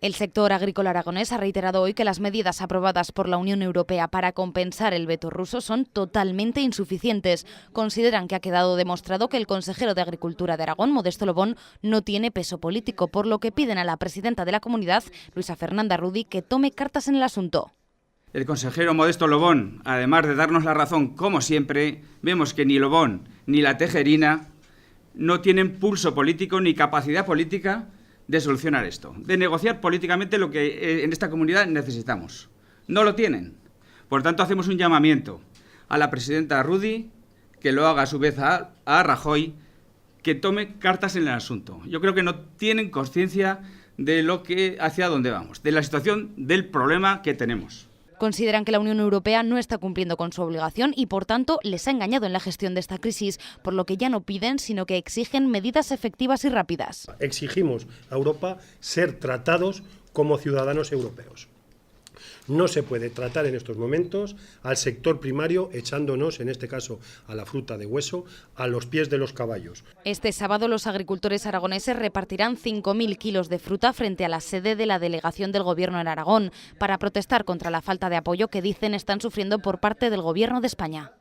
El sector agrícola aragonés ha reiterado hoy que las medidas aprobadas por la Unión Europea para compensar el veto ruso son totalmente insuficientes. Consideran que ha quedado demostrado que el consejero de Agricultura de Aragón, Modesto Lobón, no tiene peso político, por lo que piden a la presidenta de la comunidad, Luisa Fernanda Rudy, que tome cartas en el asunto. El consejero Modesto Lobón, además de darnos la razón, como siempre, vemos que ni Lobón ni la Tejerina no tienen pulso político ni capacidad política de solucionar esto, de negociar políticamente lo que en esta comunidad necesitamos. No lo tienen. Por tanto, hacemos un llamamiento a la presidenta Rudy, que lo haga a su vez a Rajoy, que tome cartas en el asunto. Yo creo que no tienen conciencia de hacia dónde vamos, de la situación, del problema que tenemos. Consideran que la Unión Europea no está cumpliendo con su obligación y, por tanto, les ha engañado en la gestión de esta crisis, por lo que ya no piden, sino que exigen medidas efectivas y rápidas. Exigimos a Europa ser tratados como ciudadanos europeos. No se puede tratar en estos momentos al sector primario echándonos, en este caso, a la fruta de hueso, a los pies de los caballos. Este sábado los agricultores aragoneses repartirán 5.000 kilos de fruta frente a la sede de la delegación del Gobierno en Aragón para protestar contra la falta de apoyo que dicen están sufriendo por parte del Gobierno de España.